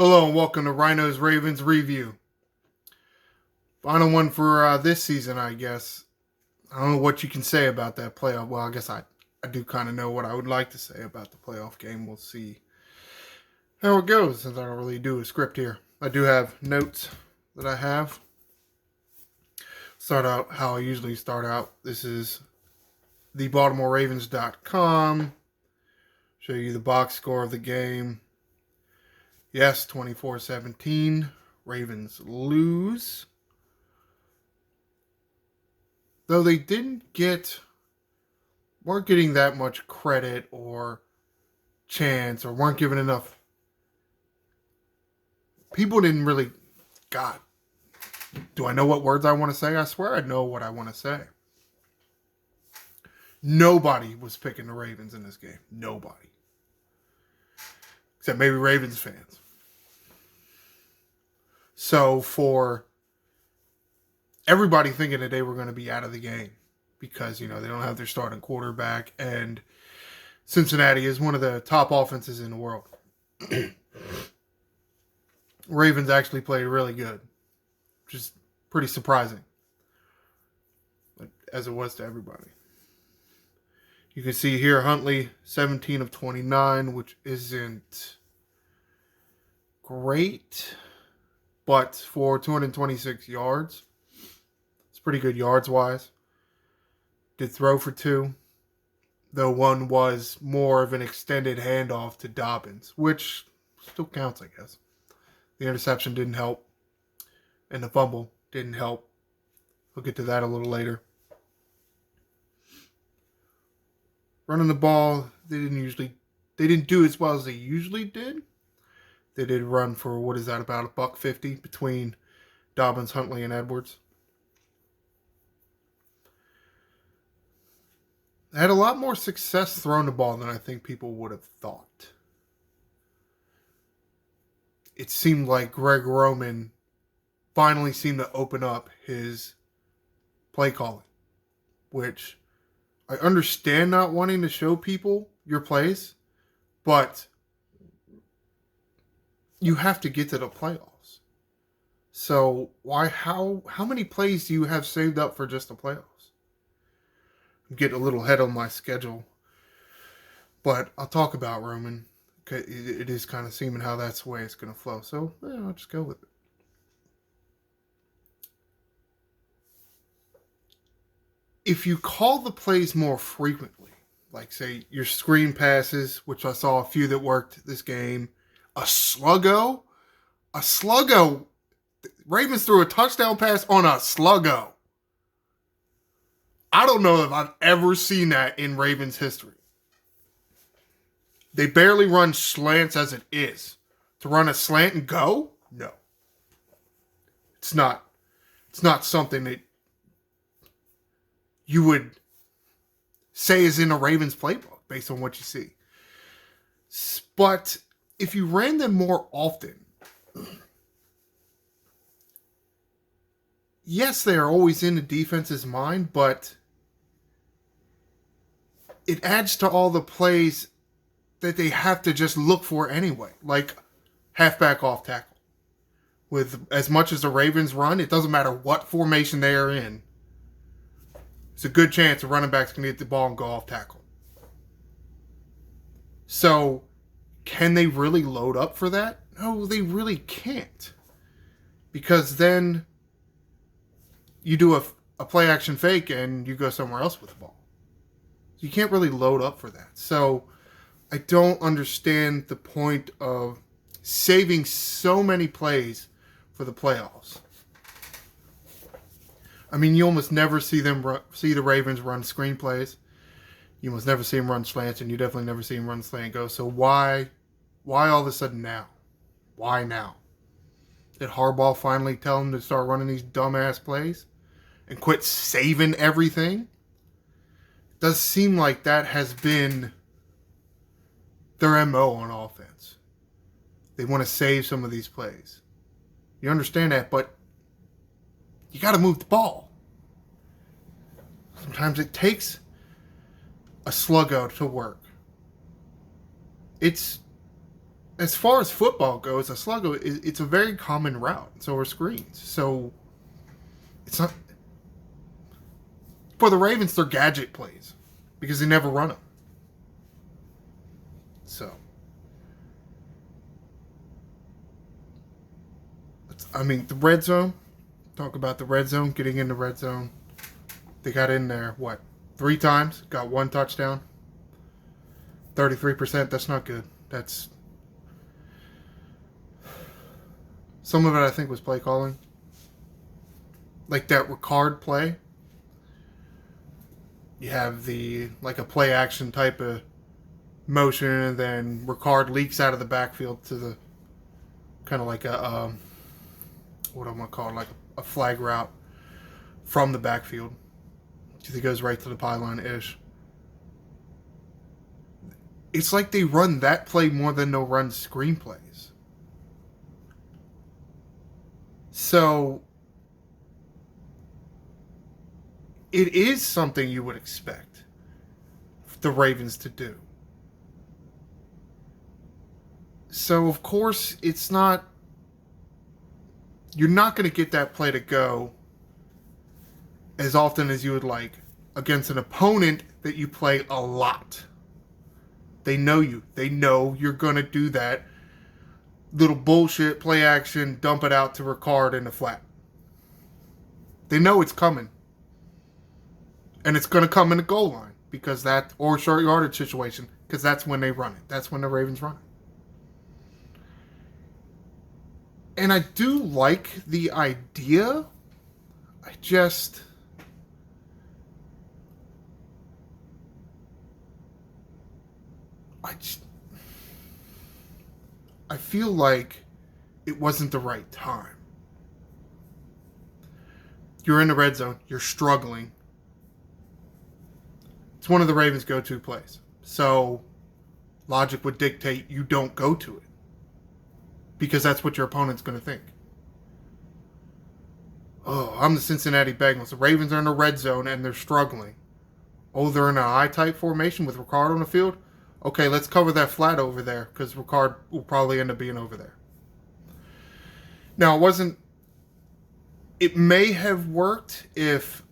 Hello and welcome to Ryno's Ravens Review. Final one for this season, I guess. I don't know what you can say about that playoff. Well, I guess I do kind of know what I would like to say about the playoff game. We'll see how it goes, since I don't really do a script here. I do have notes that I have. Start out how I usually start out. This is the BaltimoreRavens.com. Show you the box score of the game. Yes, 24-17. Ravens lose. Though they weren't getting that much credit or chance, or weren't given enough. People didn't really, God, do I know what words I want to say? I swear I know what I want to say. Nobody was picking the Ravens in this game. Nobody. Except maybe Ravens fans. So for everybody thinking that they were going to be out of the game because, they don't have their starting quarterback, and Cincinnati is one of the top offenses in the world. Ravens actually played really good, which is pretty surprising, as it was to everybody. You can see here Huntley, 17 of 29, which isn't great, but for 226 yards, it's pretty good yards-wise. Did throw for 2, though one was more of an extended handoff to Dobbins, which still counts, I guess. The interception didn't help, and the fumble didn't help. We'll get to that a little later. Running the ball, they didn't do as well as they usually did. They did run for, about $150 between Dobbins, Huntley, and Edwards. They had a lot more success throwing the ball than I think people would have thought. It seemed like Greg Roman finally seemed to open up his play calling, which I understand not wanting to show people your plays, but you have to get to the playoffs. So how many plays do you have saved up for just the playoffs? I'm getting a little ahead on my schedule, but I'll talk about Roman. It is kind of seeming how that's the way it's going to flow. So I'll just go with it. If you call the plays more frequently, like say your screen passes, which I saw a few that worked this game, a sluggo, Ravens threw a touchdown pass on a sluggo. I don't know if I've ever seen that in Ravens history. They barely run slants as it is. To run a slant and go? No. It's not something that you would say is in a Ravens playbook based on what you see. But if you ran them more often, yes, they are always in the defense's mind, but it adds to all the plays that they have to just look for anyway, like halfback off tackle. With as much as the Ravens run, it doesn't matter what formation they are in. It's a good chance the running backs can get the ball and go off tackle. So, can they really load up for that? No, they really can't. Because then you do a play action fake and you go somewhere else with the ball. You can't really load up for that. So, I don't understand the point of saving so many plays for the playoffs. I mean, you almost never see the Ravens run screen plays. You almost never see them run slants, and you definitely never see them run slant go. So why all of a sudden now? Why now? Did Harbaugh finally tell them to start running these dumbass plays and quit saving everything? It does seem like that has been their MO on offense. They want to save some of these plays. You understand that, but you got to move the ball. Sometimes it takes a sluggo to work. It's as far as football goes, a sluggo it's a very common route. So are screens. So it's not for the Ravens. They're gadget plays because they never run them. So I mean the red zone. Talk about the red zone. Getting in the red zone. They got in there, what, 3 times? Got 1 touchdown. 33%, that's not good. That's... Some of it, I think, was play calling. Like that Ricard play. You have like a play action type of motion, and then Ricard leaks out of the backfield to the... Kind of like a... what am I call it? Like a flag route from the backfield. He goes right to the pylon-ish. It's like they run that play more than they'll run screenplays. So it is something you would expect the Ravens to do. So of course it's not... You're not going to get that play to go as often as you would like against an opponent that you play a lot. They know you. They know you're going to do that little bullshit play action, dump it out to Ricard in the flat. They know it's coming. And it's going to come in the goal line because that, or short yardage situation, because that's when they run it. That's when the Ravens run it. And I do like the idea. I just... I feel like it wasn't the right time. You're in the red zone. You're struggling. It's one of the Ravens' go-to plays. So logic would dictate you don't go to it. Because that's what your opponent's going to think. Oh, I'm the Cincinnati Bengals. The Ravens are in the red zone and they're struggling. Oh, they're in an I-type formation with Ricard on the field? Okay, let's cover that flat over there because Ricard will probably end up being over there. Now, it may have worked if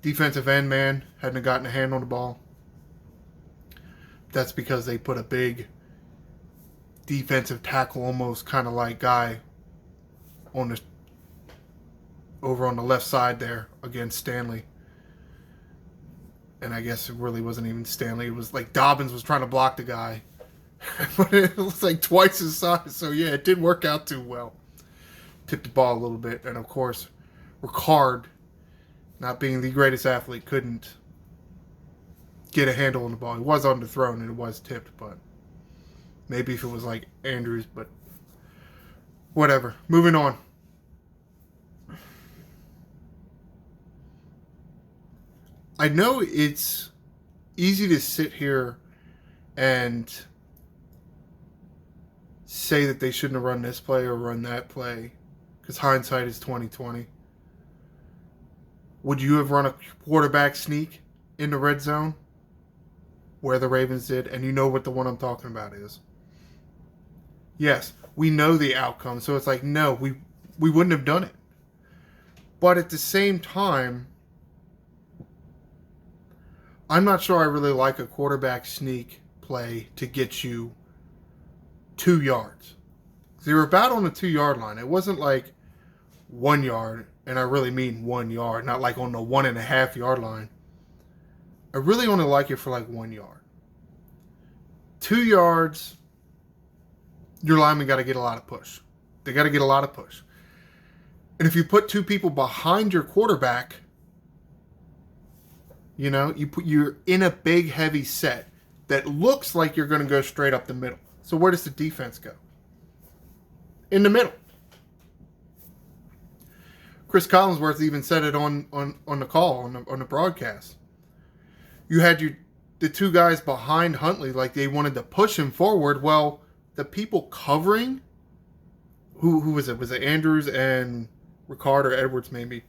defensive end man hadn't gotten a hand on the ball. That's because they put a big defensive tackle, almost kind of like guy over on the left side there against Stanley. And I guess it really wasn't even Stanley. It was like Dobbins was trying to block the guy. But it was like twice his size. So yeah, it didn't work out too well. Tipped the ball a little bit. And of course, Ricard, not being the greatest athlete, couldn't get a handle on the ball. He was underthrown and it was tipped. But maybe if it was like Andrews. But whatever. Moving on. I know it's easy to sit here and say that they shouldn't have run this play or run that play because hindsight is 20/20. Would you have run a quarterback sneak in the red zone where the Ravens did? And you know what the one I'm talking about is. Yes, we know the outcome, so it's like, no, we wouldn't have done it. But at the same time, I'm not sure I really like a quarterback sneak play to get you 2 yards. They were about on the 2-yard line. It wasn't like 1 yard, and I really mean 1 yard, not like on the 1.5 yard line. I really only like it for like 1 yard. 2 yards, your linemen got to get a lot of push. They got to get a lot of push. And if you put 2 people behind your quarterback, you know, you're in a big, heavy set that looks like you're going to go straight up the middle. So where does the defense go? In the middle. Chris Collinsworth even said it on the call, on the broadcast. You had the 2 guys behind Huntley like they wanted to push him forward. Well, the people covering, who was it? Was it Andrews and Ricard or Edwards maybe?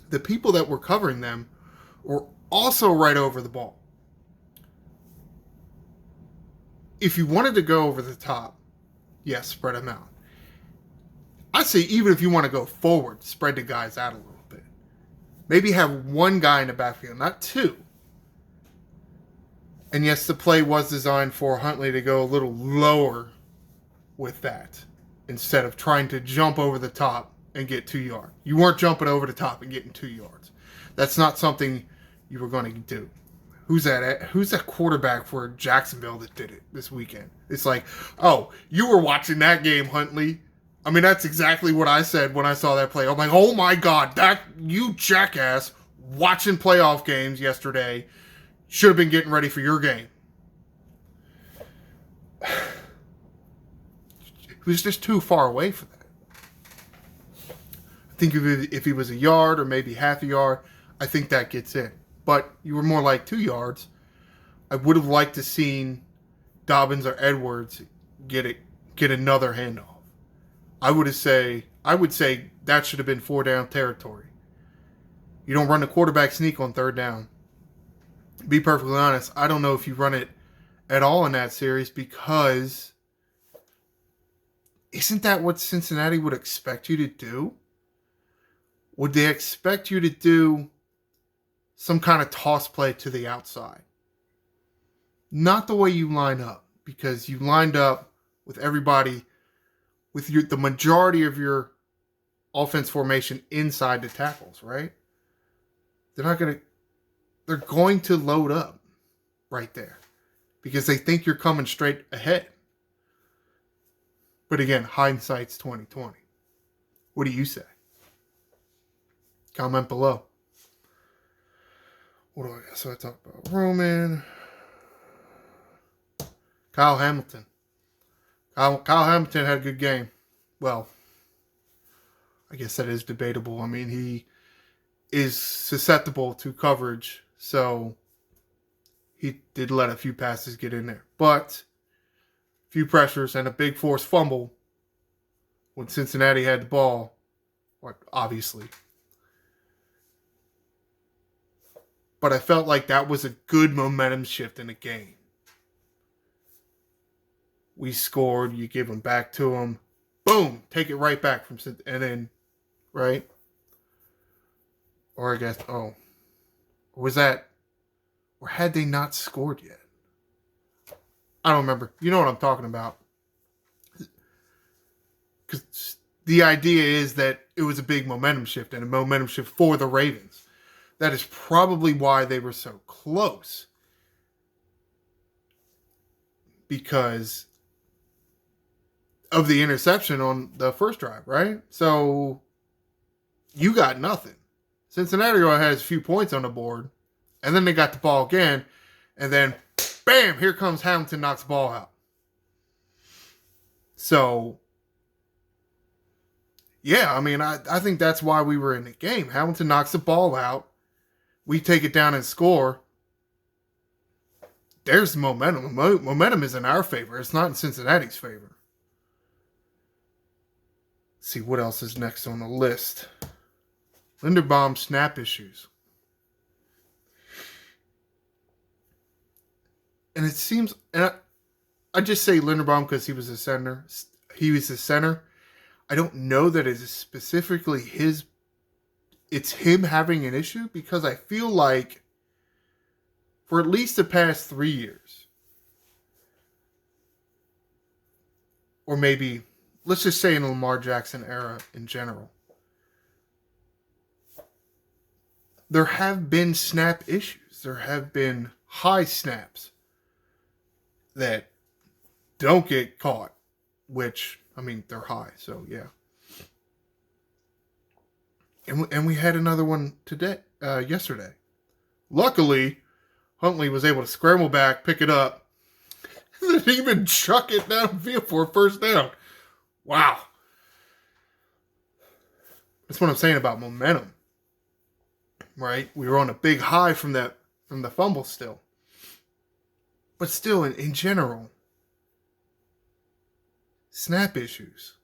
The people that were covering them were also right over the ball. if you wanted to go over the top, yes, spread them out. I'd say even if you want to go forward, spread the guys out a little bit. Maybe have one guy in the backfield, not two. And yes, the play was designed for Huntley to go a little lower with that instead of trying to jump over the top and get 2 yards. You weren't jumping over the top and getting 2 yards. That's not something you were going to do. Who's that quarterback for Jacksonville that did it this weekend? It's like, oh, you were watching that game, Huntley. I mean, that's exactly what I said when I saw that play. I'm like, oh my God, that you jackass watching playoff games yesterday should have been getting ready for your game. He was just too far away for that. I think if he was a yard or maybe half a yard, I think that gets in. But you were more like 2 yards. I would have liked to seen Dobbins or Edwards get another handoff. I would say that should have been 4 down territory. You don't run the quarterback sneak on 3rd down. To be perfectly honest, I don't know if you run it at all in that series because isn't that what Cincinnati would expect you to do? Would they expect you to do some kind of toss play to the outside? Not the way you line up, because you lined up with everybody, with the majority of your offense formation inside the tackles, right? They're going to load up right there because they think you're coming straight ahead. But again, hindsight's 20/20. What do you say? Comment below. What do I got? So I talked about Roman. Kyle Hamilton. Kyle Hamilton had a good game. Well, I guess that is debatable. I mean, he is susceptible to coverage, so he did let a few passes get in there. But a few pressures and a big forced fumble when Cincinnati had the ball, obviously. But I felt like that was a good momentum shift in the game. We scored, you give them back to them. Boom, take it right back from, and then, right? Or I guess, was that, or had they not scored yet? I don't remember. You know what I'm talking about. Because the idea is that it was a big momentum shift and a momentum shift for the Ravens. That is probably why they were so close. Because of the interception on the first drive, right? So you got nothing. Cincinnati has a few points on the board, and then they got the ball again, and then bam, here comes Hamilton, knocks the ball out. So yeah, I mean, I think that's why we were in the game. Hamilton knocks the ball out. We take it down and score. There's momentum. Momentum is in our favor. It's not in Cincinnati's favor. Let's see what else is next on the list. Linderbaum snap issues. And it seems, and I just say Linderbaum because he was a center. He was a center. I don't know that it is specifically it's him having an issue, because I feel like for at least the past 3 years, or maybe let's just say in the Lamar Jackson era in general, there have been snap issues. There have been high snaps that don't get caught, which, I mean, they're high, so yeah. And we had another one yesterday. Luckily, Huntley was able to scramble back, pick it up, and then even chuck it downfield for a first down. Wow. That's what I'm saying about momentum. Right? We were on a big high from the fumble still. But still, in general, snap issues.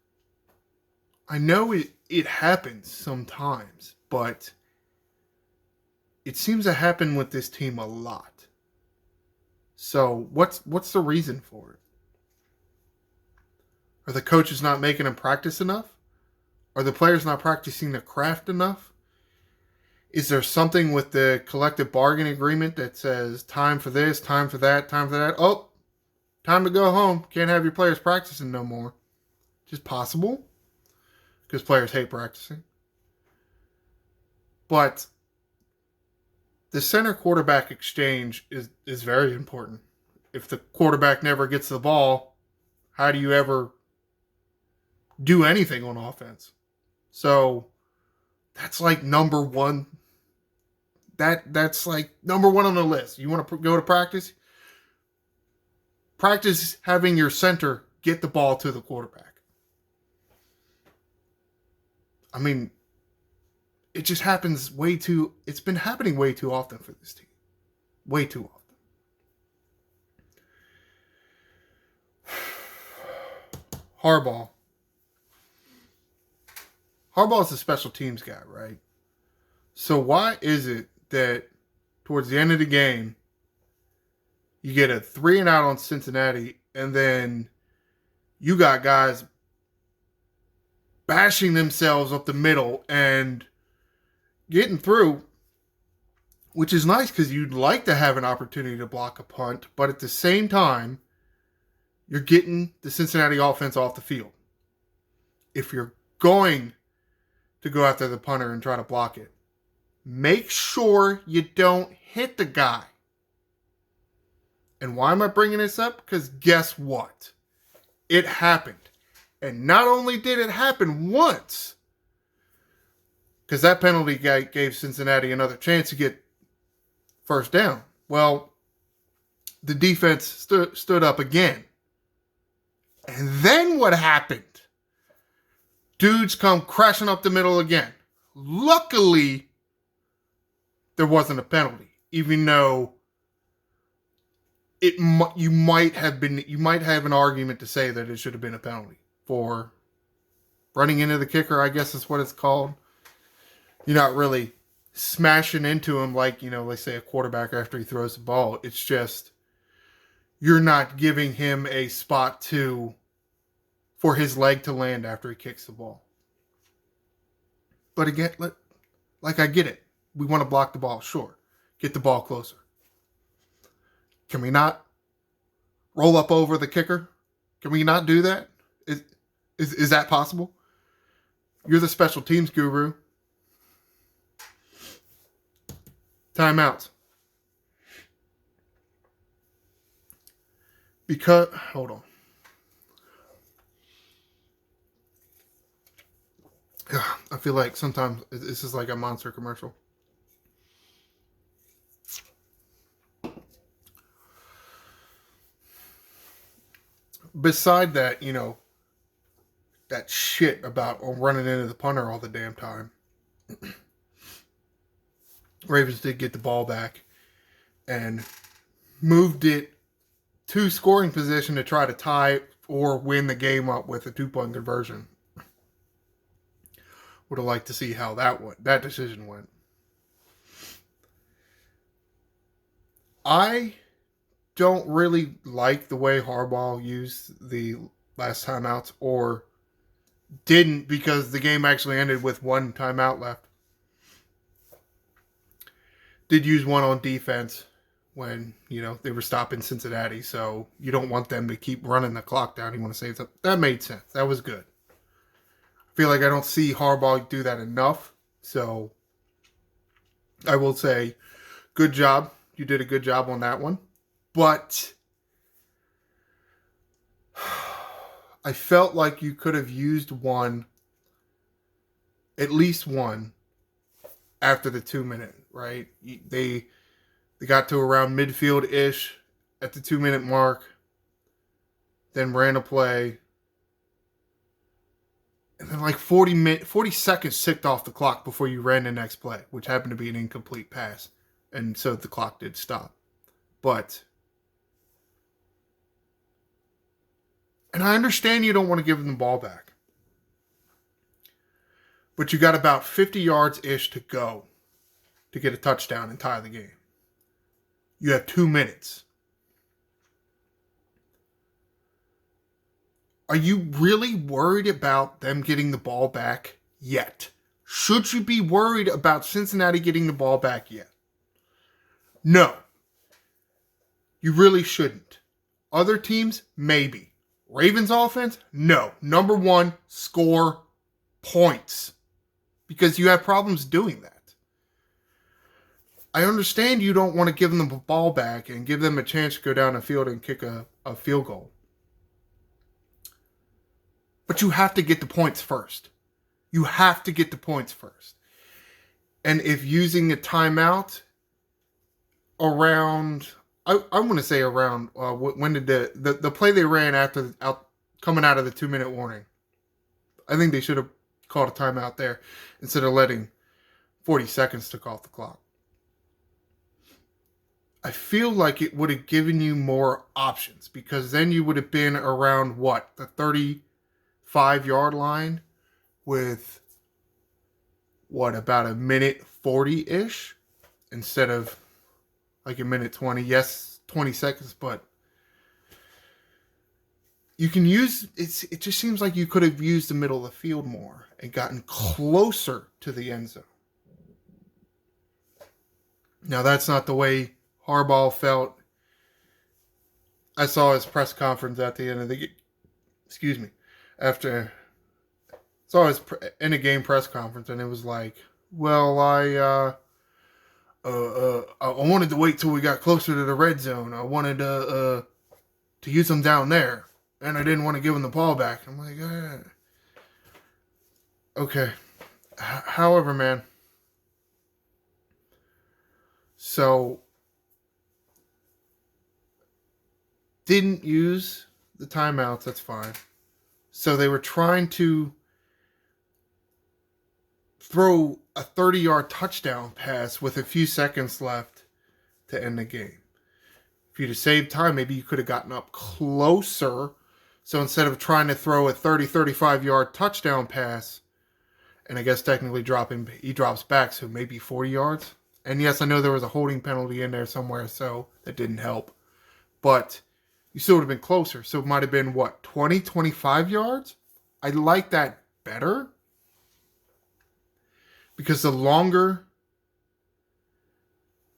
I know it happens sometimes, but it seems to happen with this team a lot. So what's the reason for it? Are the coaches not making them practice enough? Are the players not practicing their craft enough? Is there something with the collective bargaining agreement that says time for this, time for that, time for that? Oh, time to go home. Can't have your players practicing no more. Just possible because players hate practicing. But the center quarterback exchange is very important. If the quarterback never gets the ball, how do you ever do anything on offense? So that's like number one. That's like number one on the list. You want to go to practice? Practice having your center get the ball to the quarterback. I mean, it just happens it's been happening way too often for this team. Way too often. Harbaugh's a special teams guy, right? So why is it that towards the end of the game, you get a 3-and-out on Cincinnati, and then you got guys bashing themselves up the middle and getting through, which is nice because you'd like to have an opportunity to block a punt, but at the same time, you're getting the Cincinnati offense off the field. If you're going to go after the punter and try to block it, make sure you don't hit the guy. And why am I bringing this up? Because guess what? It happened. And not only did it happen once, because that penalty gave Cincinnati another chance to get first down. Well, the defense stood up again. And then what happened? Dudes come crashing up the middle again. Luckily, there wasn't a penalty, even though you might have an argument to say that it should have been a penalty for running into the kicker. I guess is what it's called. You're not really smashing into him like, they say a quarterback after he throws the ball. It's just you're not giving him a spot for his leg to land after he kicks the ball. But again, I get it. We want to block the ball, sure. Get the ball closer. Can we not roll up over the kicker? Can we not do that? Is that possible? You're the special teams guru. Timeouts. Hold on. I feel like sometimes this is like a Monster commercial. Beside that, that shit about running into the punter all the damn time. Ravens did get the ball back and moved it to scoring position to try to tie or win the game up with a 2-point conversion. Would have liked to see how that decision went. I don't really like the way Harbaugh used the last timeouts, or didn't, because the game actually ended with one timeout left. Did use one on defense when, they were stopping Cincinnati, so you don't want them to keep running the clock down. You want to save them. That made sense. That was good. I feel like I don't see Harbaugh do that enough, so I will say, good job. You did a good job on that one. But I felt like you could have used at least one, after the 2-minute, right? They got to around midfield-ish at the 2-minute mark, then ran a play, and then like 40 seconds ticked off the clock before you ran the next play, which happened to be an incomplete pass. And so the clock did stop. And I understand you don't want to give them the ball back. But you got about 50 yards-ish to go to get a touchdown and tie the game. You have 2 minutes. Are you really worried about them getting the ball back yet? Should you be worried about Cincinnati getting the ball back yet? No. You really shouldn't. Other teams, maybe. Ravens offense? No. Number one, score points. Because you have problems doing that. I understand you don't want to give them the ball back and give them a chance to go down the field and kick a field goal. But you have to get the points first. You have to get the points first. And if using a timeout around, I want to say around, when did the play they ran coming out of the 2-minute warning, I think they should have called a timeout there instead of letting 40 seconds tick off the clock. I feel like it would have given you more options because then you would have been around the 35-yard line with about a minute 40-ish instead of like a minute 20. Yes, 20 seconds, but you can use it just seems like you could have used the middle of the field more and gotten closer to the end zone. Now that's not the way Harbaugh felt. I saw his press conference at the end of the saw his in a game press conference, and it was like, well, I wanted to wait till we got closer to the red zone. I wanted to use them down there, and I didn't want to give them the ball back. I'm like, okay. However, man. So, didn't use the timeouts, that's fine. So they were trying to throw a 30-yard touchdown pass with a few seconds left to end the game. If you'd have saved time, maybe you could have gotten up closer. So instead of trying to throw a 35-yard touchdown pass, and I guess technically he drops back, so maybe 40 yards. And yes, I know there was a holding penalty in there somewhere, so that didn't help. But you still would have been closer. So it might have been, 20, 25 yards? I like that better. Because the longer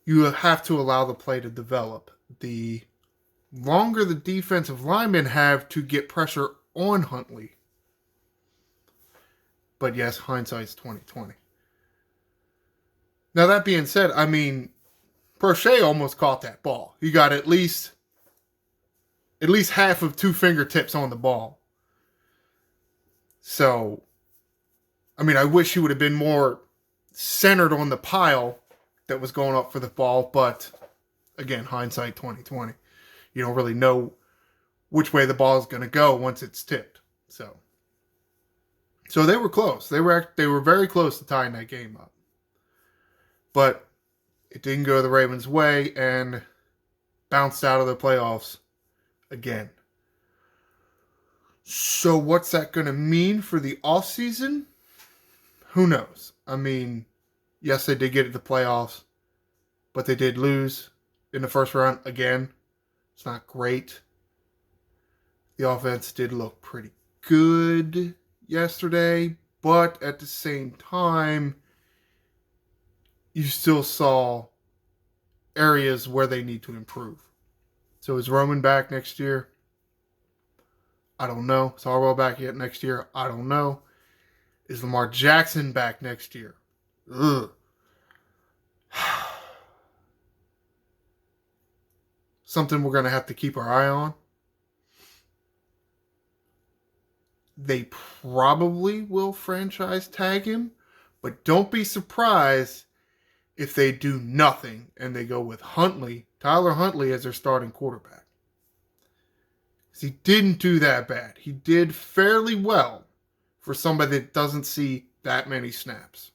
you have to allow the play to develop, the longer the defensive linemen have to get pressure on Huntley. But yes, hindsight's 20/20. Now that being said, I mean, Prochet almost caught that ball. He got at least half of 2 fingertips on the ball. So, I mean, I wish he would have been more centered on the pile that was going up for the ball, but again, hindsight 20/20. You don't really know which way the ball is going to go once it's tipped. So they were close. They were very close to tying that game up. But it didn't go the Ravens' way and bounced out of the playoffs again. So what's that going to mean for the offseason? Who knows? I mean, yes, they did get to the playoffs, but they did lose in the first round again. It's not great. The offense did look pretty good yesterday, but at the same time, you still saw areas where they need to improve. So is Roman back next year? I don't know. Is Harbaugh back yet next year? I don't know. Is Lamar Jackson back next year? Ugh. Something we're going to have to keep our eye on. They probably will franchise tag him, but don't be surprised if they do nothing and they go with Tyler Huntley as their starting quarterback. Because he didn't do that bad. He did fairly well for somebody that doesn't see that many snaps.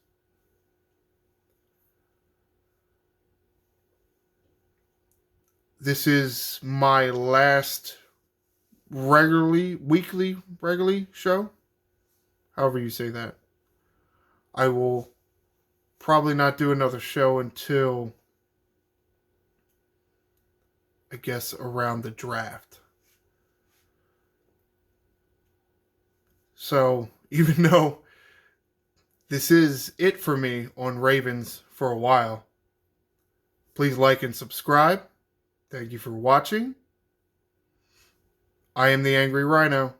This is my last weekly show. However you say that. I will probably not do another show until, I guess, around the draft. So even though this is it for me on Ravens for a while, please like and subscribe. Thank you for watching. I am the Angry Ryno.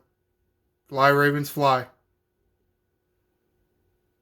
Fly, Ravens, fly.